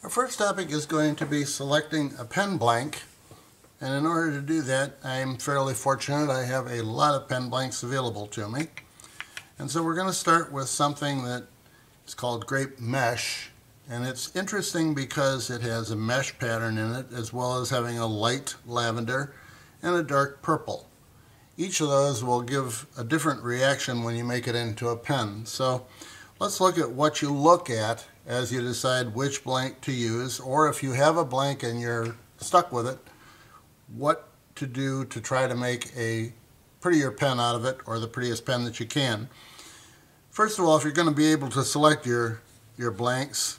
Our first topic is going to be selecting a pen blank, and in order to do that I'm fairly fortunate. I have a lot of pen blanks available to me, and so we're going to start with something that is called grape mesh, and it's interesting because it has a mesh pattern in it as well as having a light lavender and a dark purple. Each of those will give a different reaction when you make it into a pen. So let's look at what you look at as you decide which blank to use, or if you have a blank and you're stuck with it, what to do to try to make a prettier pen out of it, or the prettiest pen that you can. First of all, if you're going to be able to select your blanks,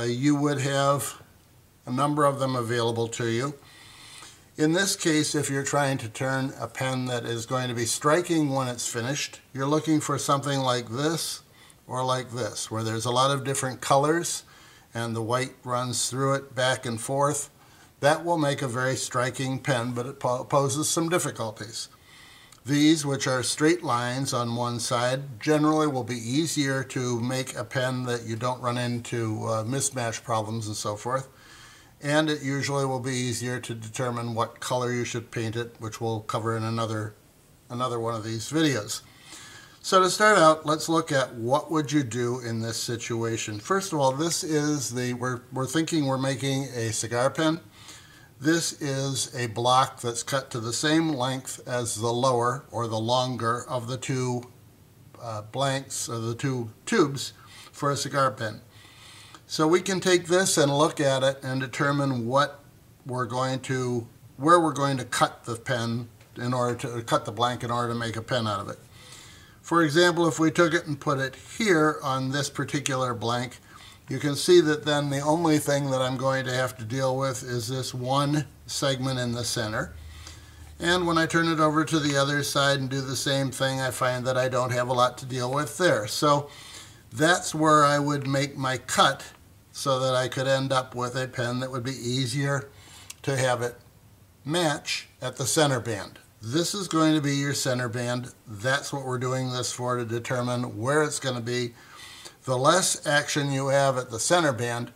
you would have a number of them available to you. In this case, if you're trying to turn a pen that is going to be striking when it's finished, you're looking for something like this or like this, where there's a lot of different colors and the white runs through it back and forth. That will make a very striking pen, but it poses some difficulties. These, which are straight lines on one side, generally will be easier to make a pen that you don't run into mismatch problems and so forth. And it usually will be easier to determine what color you should paint it, which we'll cover in another one of these videos. So to start out, let's look at what would you do in this situation. First of all, this is we're thinking we're making a cigar pen. This is a block that's cut to the same length as the lower or the longer of the two blanks, or the two tubes for a cigar pen. So we can take this and look at it and determine where we're going to cut the pen in order to cut the blank in order to make a pen out of it. For example, if we took it and put it here on this particular blank, you can see that then the only thing that I'm going to have to deal with is this one segment in the center. And when I turn it over to the other side and do the same thing, I find that I don't have a lot to deal with there. So that's where I would make my cut so that I could end up with a pen that would be easier to have it match at the center band. This is going to be your center band. That's what we're doing this for, to determine where it's going to be. The less action you have at the center band,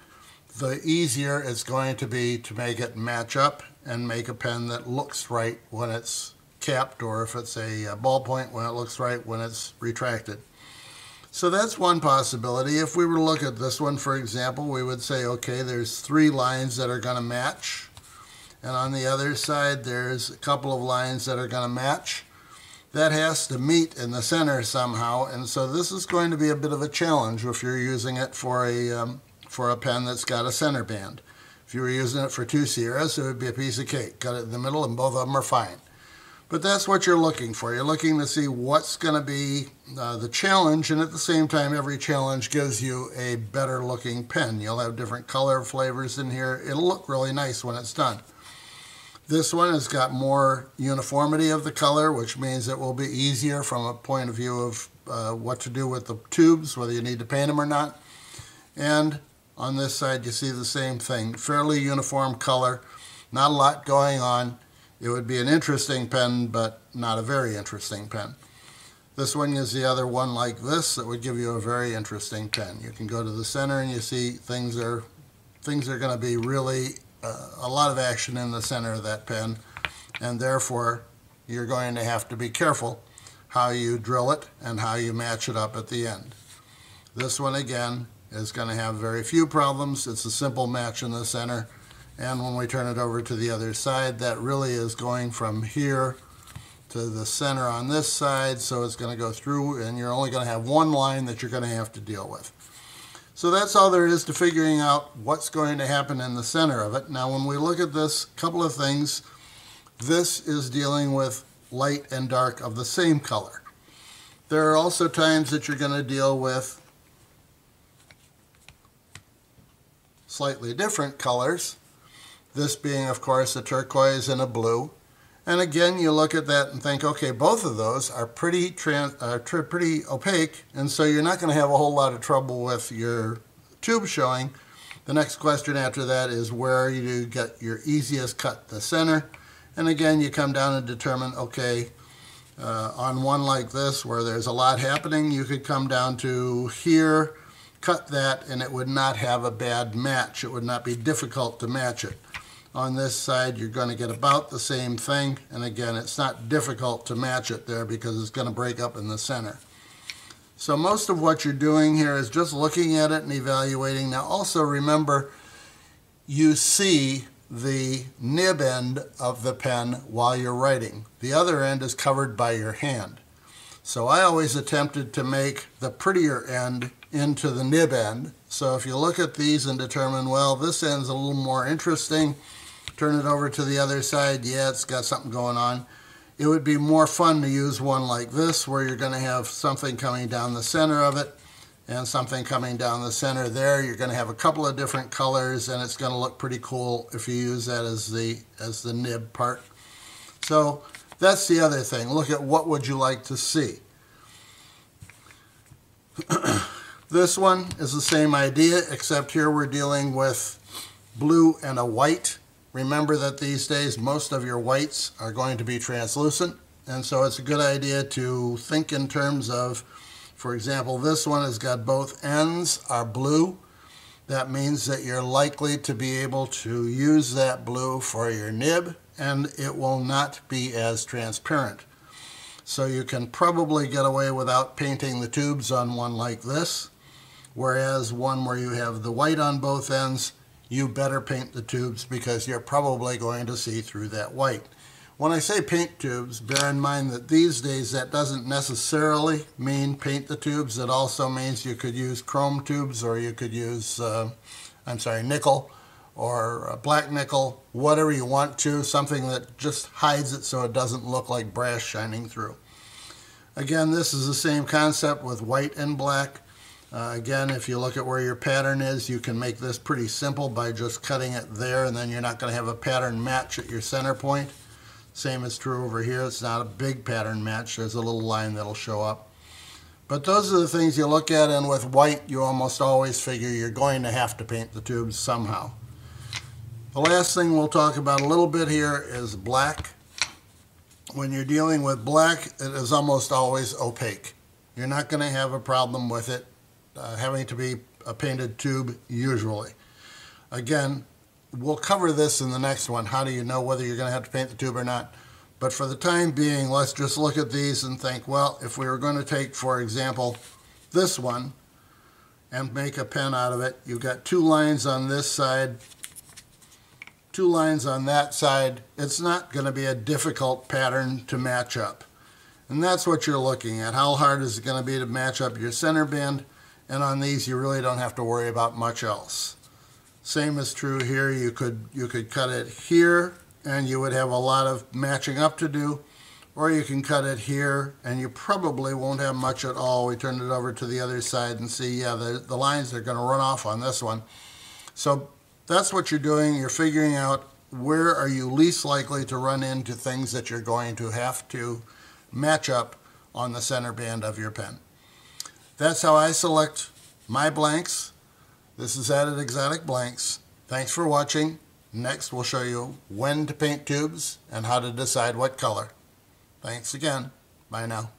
the easier it's going to be to make it match up and make a pen that looks right when it's capped, or if it's a ballpoint, when it looks right when it's retracted. So that's one possibility. If we were to look at this one, for example, we would say, okay, there's 3 lines that are going to match. And on the other side, there's a couple of lines that are going to match. That has to meet in the center somehow, and so this is going to be a bit of a challenge if you're using it for a pen that's got a center band. If you were using it for 2 Cigares, it would be a piece of cake. Cut it in the middle and both of them are fine. But that's what you're looking for. You're looking to see what's going to be the challenge, and at the same time, every challenge gives you a better looking pen. You'll have different color flavors in here. It'll look really nice when it's done. This one has got more uniformity of the color, which means it will be easier from a point of view of what to do with the tubes, whether you need to paint them or not. And on this side, you see the same thing. Fairly uniform color, not a lot going on. It would be an interesting pen, but not a very interesting pen. This one is the other one like this that would give you a very interesting pen. You can go to the center and you see things are going to be really a lot of action in the center of that pen, and therefore you're going to have to be careful how you drill it and how you match it up at the end. This one again is going to have very few problems. It's a simple match in the center, and when we turn it over to the other side, that really is going from here to the center on this side, so it's going to go through, and you're only going to have one line that you're going to have to deal with. So that's all there is to figuring out what's going to happen in the center of it. Now when we look at this, couple of things. This is dealing with light and dark of the same color. There are also times that you're going to deal with slightly different colors. This being, of course, a turquoise and a blue. And again, you look at that and think, okay, both of those are pretty opaque, and so you're not going to have a whole lot of trouble with your tube showing. The next question after that is where you get your easiest cut, the center. And again, you come down and determine, okay, on one like this where there's a lot happening, you could come down to here cut that and it would not have a bad match. It would not be difficult to match it. On this side, you're going to get about the same thing, and again, it's not difficult to match it there because it's going to break up in the center. So most of what you're doing here is just looking at it and evaluating. Now also remember, you see the nib end of the pen while you're writing. The other end is covered by your hand. So I always attempted to make the prettier end into the nib end. So if you look at these and determine, well, this end's a little more interesting, turn it over to the other side, yeah, it's got something going on. It would be more fun to use one like this where you're going to have something coming down the center of it and something coming down the center there. You're going to have a couple of different colors and it's going to look pretty cool if you use that as the nib part. So that's the other thing. Look at what would you like to see. This one is the same idea, except here we're dealing with blue and a white. Remember that these days most of your whites are going to be translucent, and so it's a good idea to think in terms of, for example, this one has got both ends are blue. That means that you're likely to be able to use that blue for your nib, and it will not be as transparent. So you can probably get away without painting the tubes on one like this, whereas one where you have the white on both ends, you better paint the tubes because you're probably going to see through that white. When I say paint tubes, bear in mind that these days that doesn't necessarily mean paint the tubes. It also means you could use chrome tubes, or you could use, nickel or black nickel, whatever you want to, something that just hides it so it doesn't look like brass shining through. Again, this is the same concept with white and black. Again, if you look at where your pattern is, you can make this pretty simple by just cutting it there, and then you're not going to have a pattern match at your center point. Same is true over here. It's not a big pattern match. There's a little line that'll show up. But those are the things you look at, and with white, you almost always figure you're going to have to paint the tubes somehow. The last thing we'll talk about a little bit here is black. When you're dealing with black, it is almost always opaque. You're not going to have a problem with it having to be a painted tube usually. Again, we'll cover this in the next one. How do you know whether you're going to have to paint the tube or not? But for the time being, let's just look at these and think, well, if we were going to take, for example, this one and make a pen out of it, you've got 2 lines on this side, 2 lines on that side. It's not going to be a difficult pattern to match up. And that's what you're looking at. How hard is it going to be to match up your center band? And on these, you really don't have to worry about much else. Same is true here. You could cut it here, and you would have a lot of matching up to do. Or you can cut it here, and you probably won't have much at all. We turn it over to the other side and see, yeah, the lines are going to run off on this one. So that's what you're doing. You're figuring out where are you least likely to run into things that you're going to have to match up on the center band of your pen. That's how I select my blanks. This is Added Exotic Blanks. Thanks for watching. Next we'll show you when to paint tubes and how to decide what color. Thanks again. Bye now.